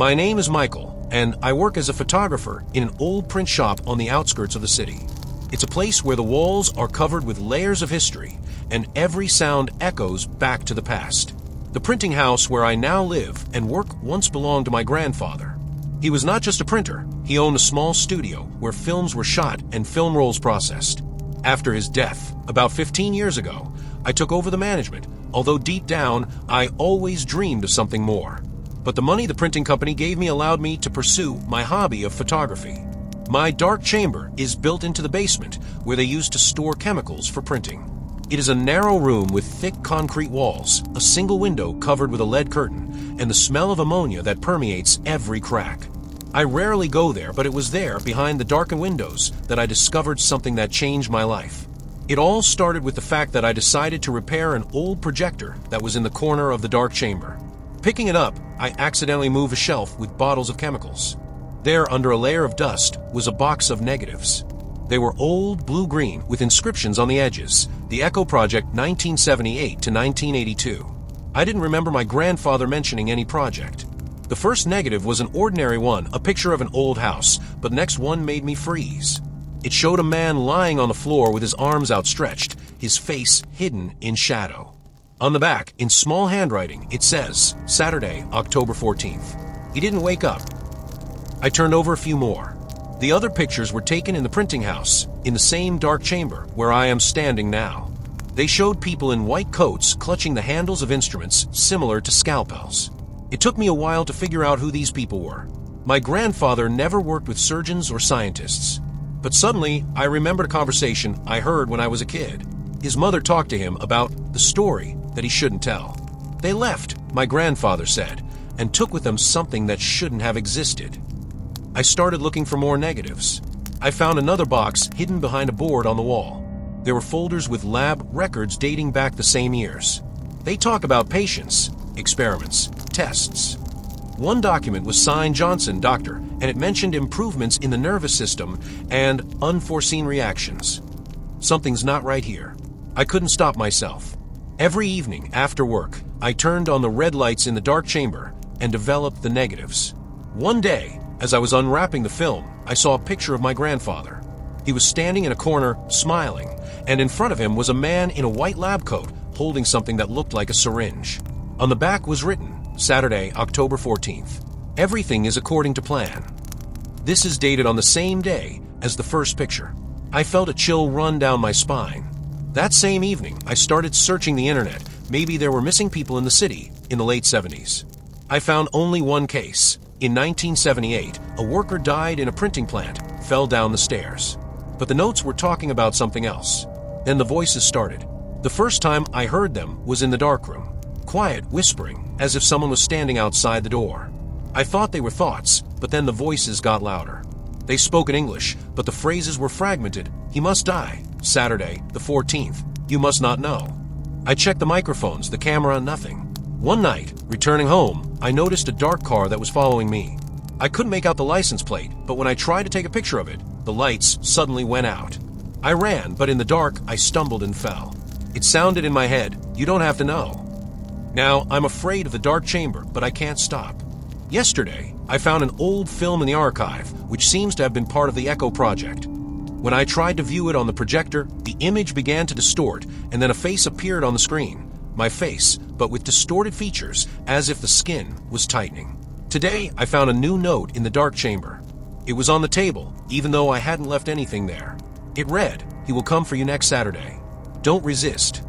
My name is Michael, and I work as a photographer in an old print shop on the outskirts of the city. It's a place where the walls are covered with layers of history, and every sound echoes back to the past. The printing house where I now live and work once belonged to my grandfather. He was not just a printer, he owned a small studio where films were shot and film rolls processed. After his death, about 15 years ago, I took over the management, although deep down, I always dreamed of something more. But the money the printing company gave me allowed me to pursue my hobby of photography. My dark chamber is built into the basement, where they used to store chemicals for printing. It is a narrow room with thick concrete walls, a single window covered with a lead curtain, and the smell of ammonia that permeates every crack. I rarely go there, but it was there, behind the darkened windows, that I discovered something that changed my life. It all started with the fact that I decided to repair an old projector that was in the corner of the dark chamber. Picking it up, I accidentally moved a shelf with bottles of chemicals. There, under a layer of dust, was a box of negatives. They were old blue-green with inscriptions on the edges, the Echo Project 1978 to 1982. I didn't remember my grandfather mentioning any project. The first negative was an ordinary one, a picture of an old house, but the next one made me freeze. It showed a man lying on the floor with his arms outstretched, his face hidden in shadow. On the back, in small handwriting, it says, Saturday, October 14th. He didn't wake up. I turned over a few more. The other pictures were taken in the printing house, in the same dark chamber where I am standing now. They showed people in white coats clutching the handles of instruments similar to scalpels. It took me a while to figure out who these people were. My grandfather never worked with surgeons or scientists. But suddenly, I remembered a conversation I heard when I was a kid. His mother talked to him about the story that he shouldn't tell. They left, my grandfather said, and took with them something that shouldn't have existed. I started looking for more negatives. I found another box hidden behind a board on the wall. There were folders with lab records dating back the same years. They talk about patients, experiments, tests. One document was signed Johnson, Doctor, and it mentioned improvements in the nervous system and unforeseen reactions. Something's not right here. I couldn't stop myself. Every evening after work, I turned on the red lights in the dark chamber and developed the negatives. One day, as I was unwrapping the film, I saw a picture of my grandfather. He was standing in a corner, smiling, and in front of him was a man in a white lab coat holding something that looked like a syringe. On the back was written, Saturday, October 14th. Everything is according to plan. This is dated on the same day as the first picture. I felt a chill run down my spine. That same evening, I started searching the internet. Maybe there were missing people in the city in the late 70s. I found only one case. In 1978, a worker died in a printing plant, fell down the stairs. But the notes were talking about something else. Then the voices started. The first time I heard them was in the darkroom. Quiet whispering, as if someone was standing outside the door. I thought they were thoughts, but then the voices got louder. They spoke in English, but the phrases were fragmented. He must die. Saturday, the 14th. You must not know. I checked the microphones, the camera, nothing. One night, returning home, I noticed a dark car that was following me. I couldn't make out the license plate, but when I tried to take a picture of it, the lights suddenly went out. I ran, but in the dark, I stumbled and fell. It sounded in my head, you don't have to know. Now, I'm afraid of the dark chamber, but I can't stop. Yesterday, I found an old film in the archive, which seems to have been part of the Echo Project. When I tried to view it on the projector, the image began to distort, and then a face appeared on the screen. My face, but with distorted features, as if the skin was tightening. Today, I found a new note in the dark chamber. It was on the table, even though I hadn't left anything there. It read, "He will come for you next Saturday. Don't resist."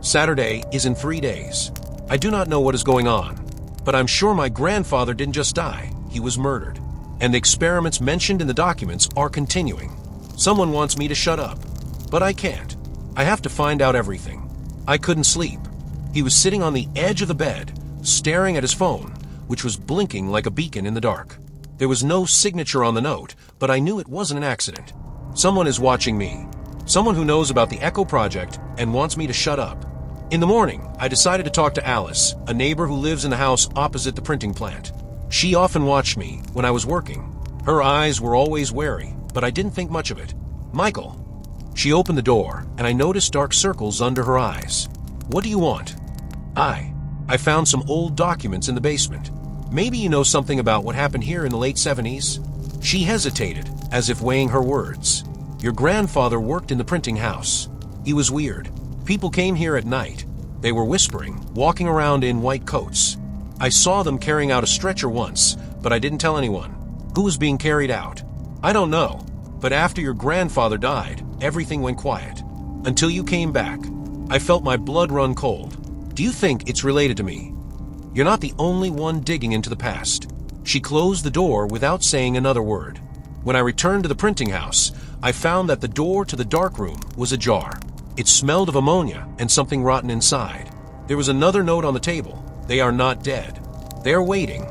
Saturday is in 3 days. I do not know what is going on, but I'm sure my grandfather didn't just die, he was murdered. And the experiments mentioned in the documents are continuing. Someone wants me to shut up, but I can't. I have to find out everything. I couldn't sleep. He was sitting on the edge of the bed, staring at his phone, which was blinking like a beacon in the dark. There was no signature on the note, but I knew it wasn't an accident. Someone is watching me. Someone who knows about the Echo Project and wants me to shut up. In the morning, I decided to talk to Alice, a neighbor who lives in the house opposite the printing plant. She often watched me when I was working. Her eyes were always wary, but I didn't think much of it. "Michael." She opened the door, and I noticed dark circles under her eyes. "What do you want?" I found some old documents in the basement. Maybe you know something about what happened here in the late 70s? She hesitated, as if weighing her words. Your grandfather worked in the printing house. He was weird. People came here at night. They were whispering, walking around in white coats. I saw them carrying out a stretcher once, but I didn't tell anyone. Who was being carried out? I don't know. But after your grandfather died, everything went quiet. Until you came back. I felt my blood run cold. Do you think it's related to me? You're not the only one digging into the past. She closed the door without saying another word. When I returned to the printing house, I found that the door to the darkroom was ajar. It smelled of ammonia and something rotten inside. There was another note on the table. They are not dead. They're waiting.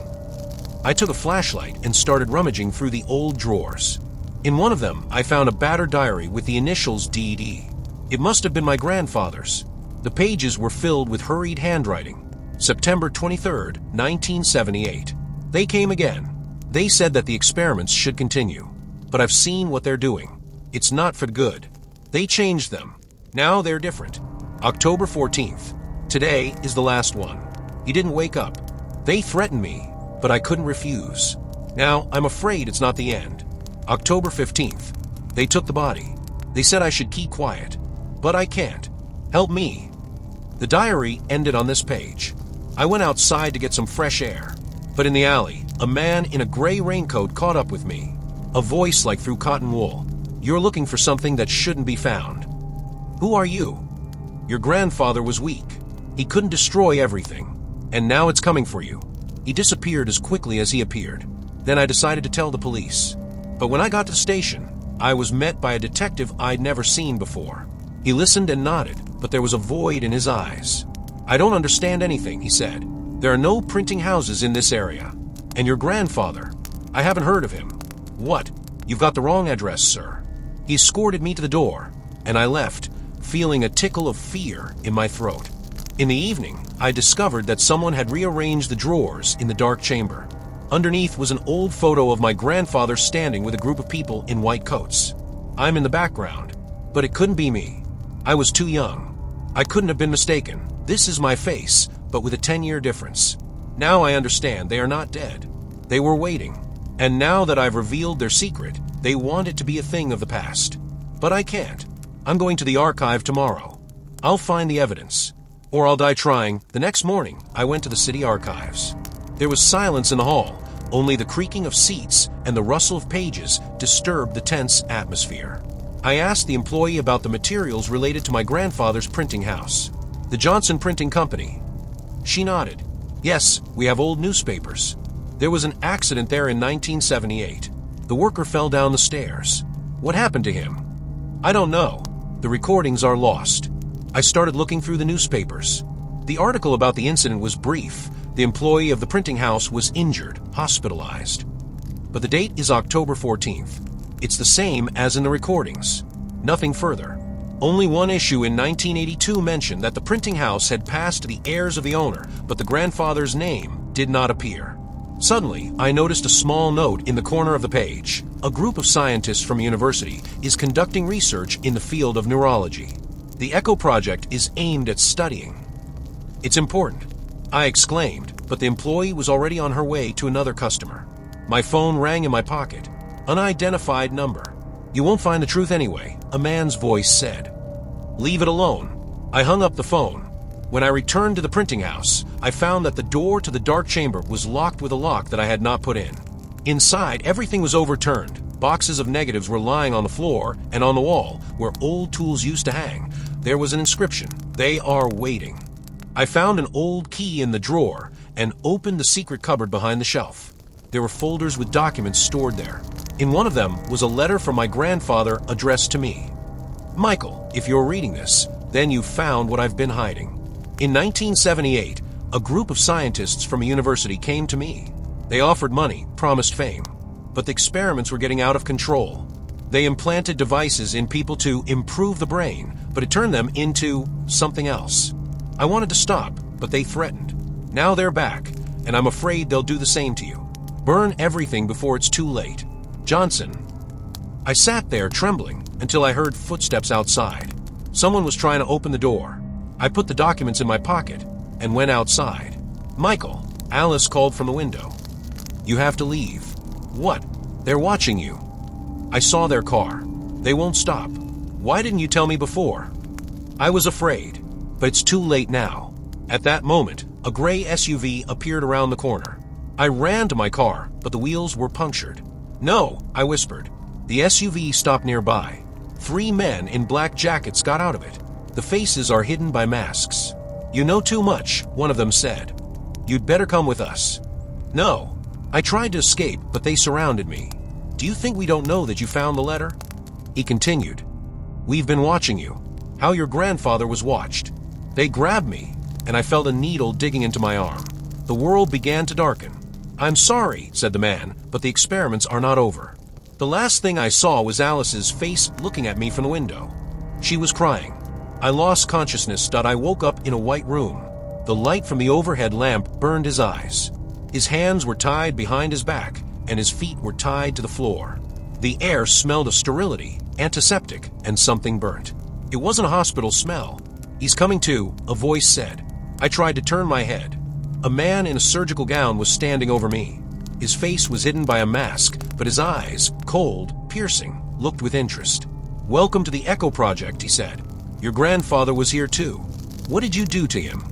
I took a flashlight and started rummaging through the old drawers. In one of them, I found a battered diary with the initials DD. It must have been my grandfather's. The pages were filled with hurried handwriting. September 23rd, 1978. They came again. They said that the experiments should continue. But I've seen what they're doing. It's not for good. They changed them. Now they're different. October 14th. Today is the last one. He didn't wake up. They threatened me, but I couldn't refuse. Now I'm afraid it's not the end. October 15th. They took the body. They said I should keep quiet. But I can't. Help me. The diary ended on this page. I went outside to get some fresh air. But in the alley, a man in a gray raincoat caught up with me. A voice like through cotton wool. You're looking for something that shouldn't be found. Who are you? Your grandfather was weak. He couldn't destroy everything. And now it's coming for you. He disappeared as quickly as he appeared. Then I decided to tell the police. But when I got to the station, I was met by a detective I'd never seen before. He listened and nodded, but there was a void in his eyes. I don't understand anything, he said. There are no printing houses in this area. And your grandfather, I haven't heard of him. What? You've got the wrong address, sir. He escorted me to the door, and I left, feeling a tickle of fear in my throat. In the evening, I discovered that someone had rearranged the drawers in the dark chamber. Underneath was an old photo of my grandfather standing with a group of people in white coats. I'm in the background, but it couldn't be me. I was too young. I couldn't have been mistaken. This is my face, but with a 10-year difference. Now I understand they are not dead. They were waiting. And now that I've revealed their secret, they want it to be a thing of the past. But I can't. I'm going to the archive tomorrow. I'll find the evidence. Or I'll die trying. The next morning, I went to the city archives. There was silence in the hall. Only the creaking of seats and the rustle of pages disturbed the tense atmosphere. I asked the employee about the materials related to my grandfather's printing house, the Johnson Printing Company. She nodded. Yes, we have old newspapers. There was an accident there in 1978. The worker fell down the stairs. What happened to him? I don't know. The recordings are lost. I started looking through the newspapers. The article about the incident was brief. The employee of the printing house was injured, hospitalized. But the date is October 14th. It's the same as in the recordings. Nothing further. Only one issue in 1982 mentioned that the printing house had passed to the heirs of the owner, but the grandfather's name did not appear. Suddenly, I noticed a small note in the corner of the page. A group of scientists from a university is conducting research in the field of neurology. The ECHO project is aimed at studying. It's important, I exclaimed, but the employee was already on her way to another customer. My phone rang in my pocket. Unidentified number. You won't find the truth anyway, a man's voice said. Leave it alone. I hung up the phone. When I returned to the printing house, I found that the door to the dark chamber was locked with a lock that I had not put in. Inside, everything was overturned. Boxes of negatives were lying on the floor, and on the wall, where old tools used to hang, there was an inscription. They are waiting. I found an old key in the drawer and opened the secret cupboard behind the shelf. There were folders with documents stored there. In one of them was a letter from my grandfather addressed to me. Michael, if you're reading this, then you've found what I've been hiding. In 1978, a group of scientists from a university came to me. They offered money, promised fame. But the experiments were getting out of control. They implanted devices in people to improve the brain, but it turned them into something else. I wanted to stop, but they threatened. Now they're back, and I'm afraid they'll do the same to you. Burn everything before it's too late. Johnson. I sat there trembling until I heard footsteps outside. Someone was trying to open the door. I put the documents in my pocket and went outside. Michael, Alice called from the window. "You have to leave." "What? They're watching you." "I saw their car. They won't stop." "Why didn't you tell me before?" "I was afraid, but it's too late now." At that moment, a gray SUV appeared around the corner. I ran to my car, but the wheels were punctured. "No," I whispered. The SUV stopped nearby. 3 men in black jackets got out of it. The faces are hidden by masks. "You know too much," one of them said. "You'd better come with us." "No." I tried to escape, but they surrounded me. "Do you think we don't know that you found the letter?" He continued. "We've been watching you. How your grandfather was watched." They grabbed me, and I felt a needle digging into my arm. The world began to darken. "I'm sorry," said the man, "but the experiments are not over." The last thing I saw was Alice's face looking at me from the window. She was crying. I lost consciousness. I woke up in a white room. The light from the overhead lamp burned his eyes. His hands were tied behind his back, and his feet were tied to the floor. The air smelled of sterility, antiseptic, and something burnt. It wasn't a hospital smell. "He's coming to," a voice said. I tried to turn my head. A man in a surgical gown was standing over me. His face was hidden by a mask, but his eyes, cold, piercing, looked with interest. "Welcome to the Echo Project," he said. "Your grandfather was here too. What did you do to him?"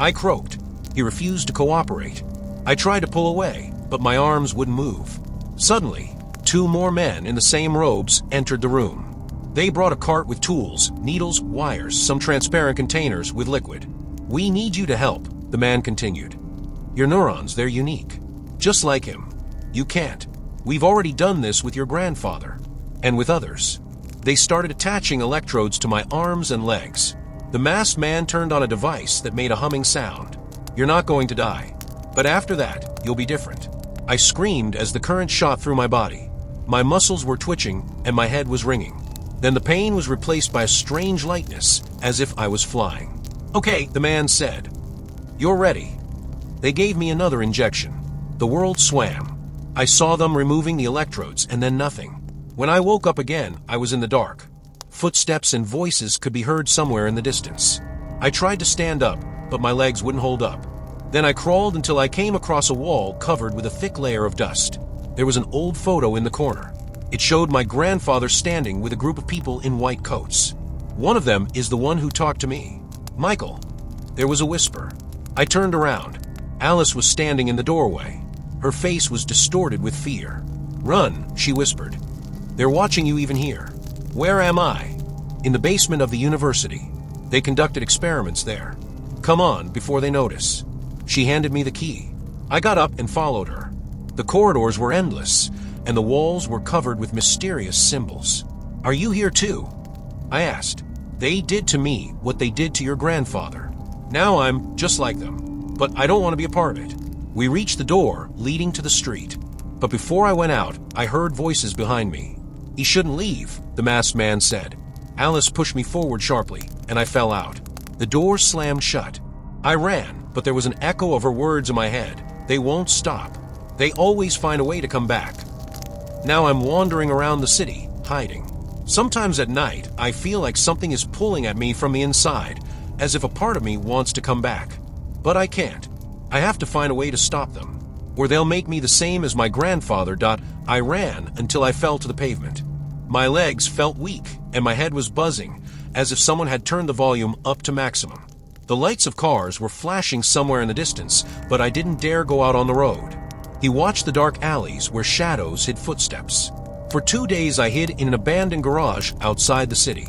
I croaked. He refused to cooperate. I tried to pull away, but my arms wouldn't move. Suddenly, 2 more men in the same robes entered the room. They brought a cart with tools, needles, wires, some transparent containers with liquid. "We need you to help," the man continued. "Your neurons, they're unique. Just like him. You can't. We've already done this with your grandfather. And with others." They started attaching electrodes to my arms and legs. The masked man turned on a device that made a humming sound. "You're not going to die. But after that, you'll be different." I screamed as the current shot through my body. My muscles were twitching, and my head was ringing. Then the pain was replaced by a strange lightness, as if I was flying. "Okay," the man said. "You're ready." They gave me another injection. The world swam. I saw them removing the electrodes, and then nothing. When I woke up again, I was in the dark. Footsteps and voices could be heard somewhere in the distance. I tried to stand up, but my legs wouldn't hold up. Then I crawled until I came across a wall covered with a thick layer of dust. There was an old photo in the corner. It showed my grandfather standing with a group of people in white coats. One of them is the one who talked to me. "Michael." There was a whisper. I turned around. Alice was standing in the doorway. Her face was distorted with fear. "Run," she whispered. "They're watching you even here." "Where am I?" "In the basement of the university. They conducted experiments there. Come on, before they notice." She handed me the key. I got up and followed her. The corridors were endless, and the walls were covered with mysterious symbols. "Are you here too?" I asked. "They did to me what they did to your grandfather. Now I'm just like them, but I don't want to be a part of it." We reached the door leading to the street. But before I went out, I heard voices behind me. "He shouldn't leave," the masked man said. Alice pushed me forward sharply, and I fell out. The door slammed shut. I ran, but there was an echo of her words in my head. "They won't stop. They always find a way to come back." Now I'm wandering around the city, hiding. Sometimes at night, I feel like something is pulling at me from the inside, as if a part of me wants to come back. But I can't. I have to find a way to stop them, or they'll make me the same as my grandfather. I ran until I fell to the pavement. My legs felt weak, and my head was buzzing, as if someone had turned the volume up to maximum. The lights of cars were flashing somewhere in the distance, but I didn't dare go out on the road. He watched the dark alleys where shadows hid footsteps. For 2 days I hid in an abandoned garage outside the city.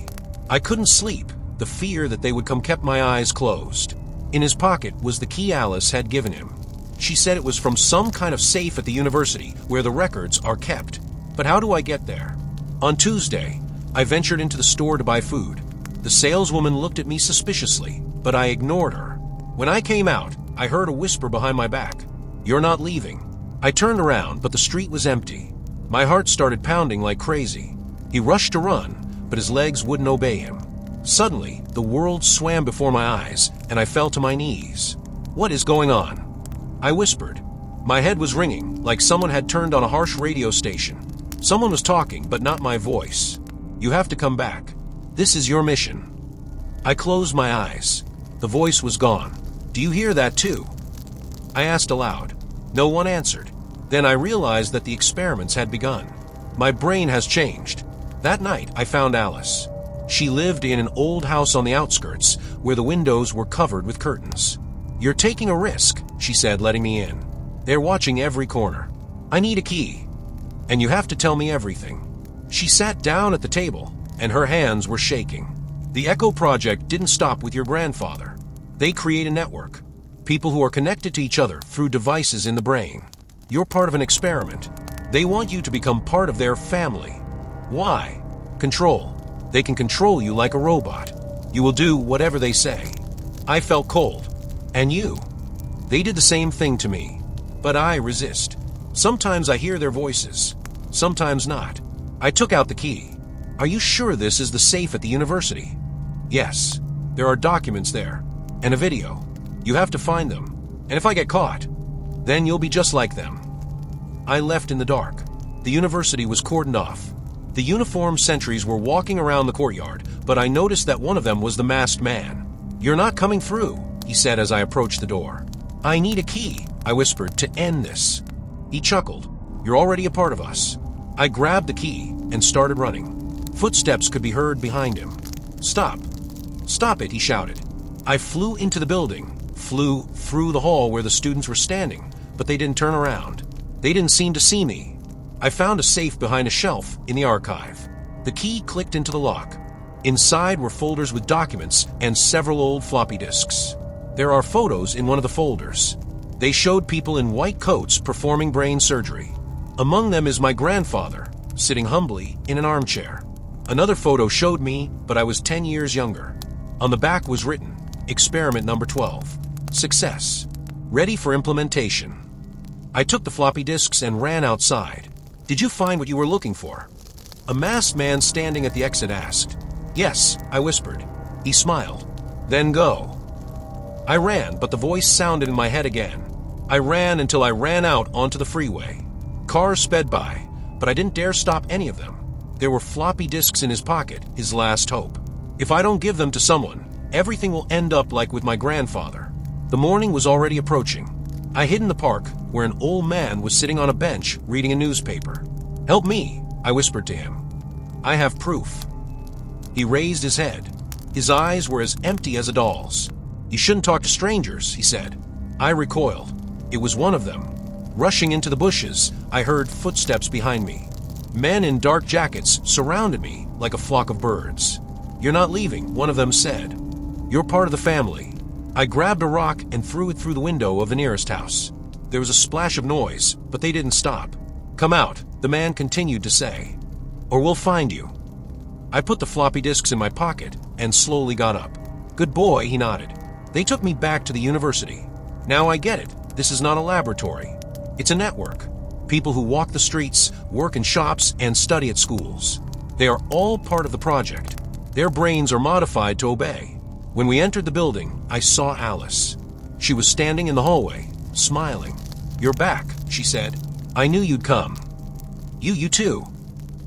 I couldn't sleep. The fear that they would come kept my eyes closed. In his pocket was the key Alice had given him. She said it was from some kind of safe at the university where the records are kept. But how do I get there? On Tuesday, I ventured into the store to buy food. The saleswoman looked at me suspiciously, but I ignored her. When I came out, I heard a whisper behind my back. "You're not leaving." I turned around, but the street was empty. My heart started pounding like crazy. He rushed to run, but his legs wouldn't obey him. Suddenly, the world swam before my eyes, and I fell to my knees. "What is going on?" I whispered. My head was ringing, like someone had turned on a harsh radio station. Someone was talking, but not my voice. "You have to come back. This is your mission." I closed my eyes. The voice was gone. "Do you hear that too?" I asked aloud. No one answered. Then I realized that the experiments had begun. My brain has changed. That night, I found Alice. She lived in an old house on the outskirts, where the windows were covered with curtains. "You're taking a risk," she said, letting me in. "They're watching every corner. I need a key. And you have to tell me everything." She sat down at the table, and her hands were shaking. "The Echo Project didn't stop with your grandfather. They create a network. People who are connected to each other through devices in the brain. You're part of an experiment. They want you to become part of their family. Why? Control. They can control you like a robot. You will do whatever they say." I felt cold. "And you?" "They did the same thing to me. But I resist. Sometimes I hear their voices. Sometimes not." I took out the key. "Are you sure this is the safe at the university?" "Yes. There are documents there. And a video. You have to find them. And if I get caught, then you'll be just like them." I left in the dark. The university was cordoned off. The uniformed sentries were walking around the courtyard, but I noticed that one of them was the masked man. "You're not coming through," he said as I approached the door. "I need a key," I whispered, "to end this." He chuckled. "You're already a part of us." I grabbed the key and started running. Footsteps could be heard behind him. "Stop. Stop it," he shouted. I flew into the building, flew through the hall where the students were standing, but they didn't turn around. They didn't seem to see me. I found a safe behind a shelf in the archive. The key clicked into the lock. Inside were folders with documents and several old floppy disks. There are photos in one of the folders. They showed people in white coats performing brain surgery. Among them is my grandfather, sitting humbly in an armchair. Another photo showed me, but I was 10 years younger. On the back was written, "Experiment number 12. Success. Ready for implementation." I took the floppy disks and ran outside. "Did you find what you were looking for?" A masked man standing at the exit asked. "Yes," I whispered. He smiled. "Then go." I ran, but the voice sounded in my head again. I ran until I ran out onto the freeway. Cars sped by, but I didn't dare stop any of them. There were floppy disks in his pocket, his last hope. If I don't give them to someone, everything will end up like with my grandfather. The morning was already approaching. I hid in the park, where an old man was sitting on a bench reading a newspaper. "Help me," I whispered to him. "I have proof." He raised his head. His eyes were as empty as a doll's. "You shouldn't talk to strangers," he said. I recoiled. It was one of them. Rushing into the bushes, I heard footsteps behind me. Men in dark jackets surrounded me like a flock of birds. "You're not leaving," one of them said. "You're part of the family." I grabbed a rock and threw it through the window of the nearest house. There was a splash of noise, but they didn't stop. "Come out," the man continued to say, "or we'll find you." I put the floppy disks in my pocket and slowly got up. "Good boy," he nodded. They took me back to the university. Now I get it. This is not a laboratory. It's a network. People who walk the streets, work in shops, and study at schools. They are all part of the project. Their brains are modified to obey. When we entered the building, I saw Alice. She was standing in the hallway, smiling. "You're back," she said. "I knew you'd come." You too.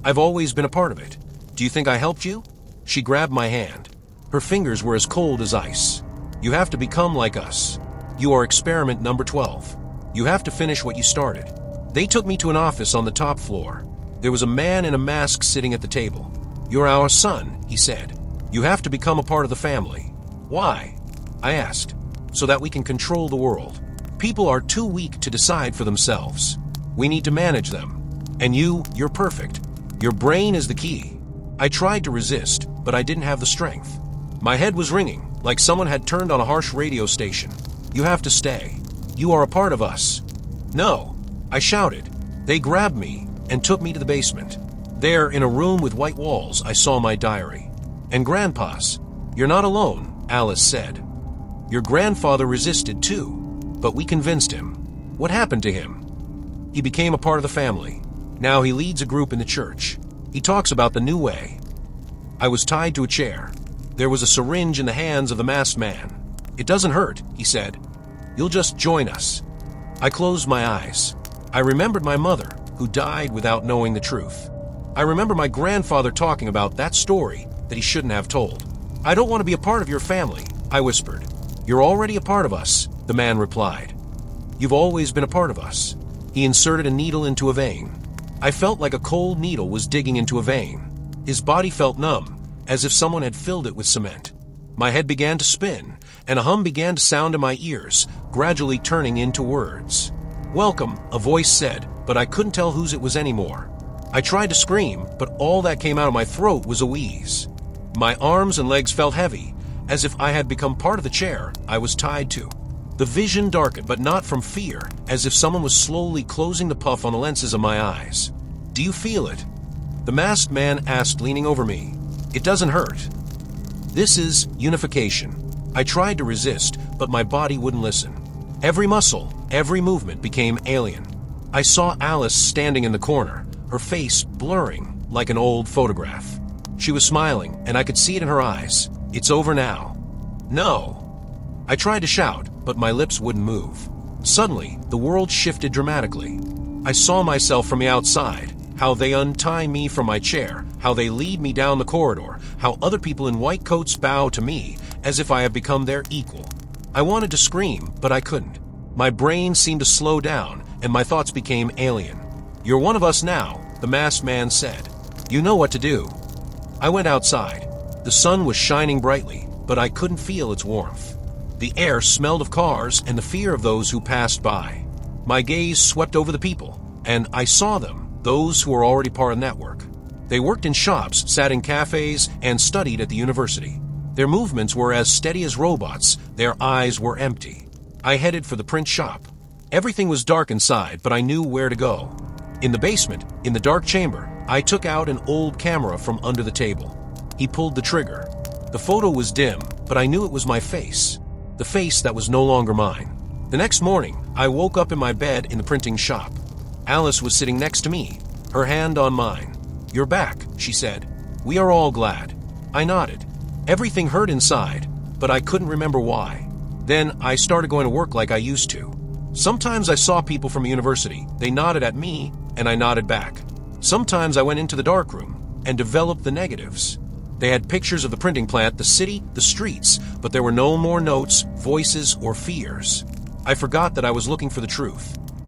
I've always been a part of it. Do you think I helped you?" She grabbed my hand. Her fingers were as cold as ice. "You have to become like us. You are experiment number 12. You have to finish what you started." They took me to an office on the top floor. There was a man in a mask sitting at the table. "You're our son," he said. "You have to become a part of the family." "Why?" I asked. "So that we can control the world. People are too weak to decide for themselves. We need to manage them. And you're perfect. Your brain is the key." I tried to resist, but I didn't have the strength. My head was ringing, like someone had turned on a harsh radio station. "You have to stay. You are a part of us." "No," I shouted. They grabbed me and took me to the basement. There, in a room with white walls, I saw my diary. "And Grandpa's." "You're not alone," Alice said. "Your grandfather resisted too, but we convinced him." "What happened to him?" "He became a part of the family. Now he leads a group in the church. He talks about the new way." I was tied to a chair. There was a syringe in the hands of the masked man. "It doesn't hurt," he said. "You'll just join us." I closed my eyes. I remembered my mother, who died without knowing the truth. I remember my grandfather talking about that story that he shouldn't have told. "I don't want to be a part of your family," I whispered. "You're already a part of us," the man replied. You've always been a part of us." He inserted a needle into a vein. I felt like a cold needle was digging into a vein. His body felt numb, as if someone had filled it with cement. My head began to spin, and a hum began to sound in my ears, gradually turning into words. "Welcome," a voice said, but I couldn't tell whose it was anymore. I tried to scream, but all that came out of my throat was a wheeze. My arms and legs felt heavy, as if I had become part of the chair I was tied to. The vision darkened, but not from fear, as if someone was slowly closing the puff on the lenses of my eyes. "Do you feel it?" the masked man asked, leaning over me. "It doesn't hurt." This is unification. I tried to resist, but my body wouldn't listen. Every muscle, every movement became alien. I saw Alice standing in the corner, her face blurring like an old photograph. She was smiling, and I could see it in her eyes. "It's over now." "No." I tried to shout, but my lips wouldn't move. Suddenly, the world shifted dramatically. I saw myself from the outside, how they untie me from my chair, how they lead me down the corridor, how other people in white coats bow to me as if I have become their equal. I wanted to scream, but I couldn't. My brain seemed to slow down, and my thoughts became alien. "You're one of us now," the masked man said. "You know what to do." I went outside. The sun was shining brightly, but I couldn't feel its warmth. The air smelled of cars and the fear of those who passed by. My gaze swept over the people, and I saw them, those who were already part of the network. They worked in shops, sat in cafes, and studied at the university. Their movements were as steady as robots. Their eyes were empty. I headed for the print shop. Everything was dark inside, but I knew where to go. In the basement, in the dark chamber, I took out an old camera from under the table. He pulled the trigger. The photo was dim, but I knew it was my face. The face that was no longer mine. The next morning, I woke up in my bed in the printing shop. Alice was sitting next to me, her hand on mine. "You're back," she said. "We are all glad." I nodded. Everything hurt inside, but I couldn't remember why. Then I started going to work like I used to. Sometimes I saw people from university. They nodded at me, and I nodded back. Sometimes I went into the darkroom and developed the negatives. They had pictures of the printing plant, the city, the streets, but there were no more notes, voices, or fears. I forgot that I was looking for the truth.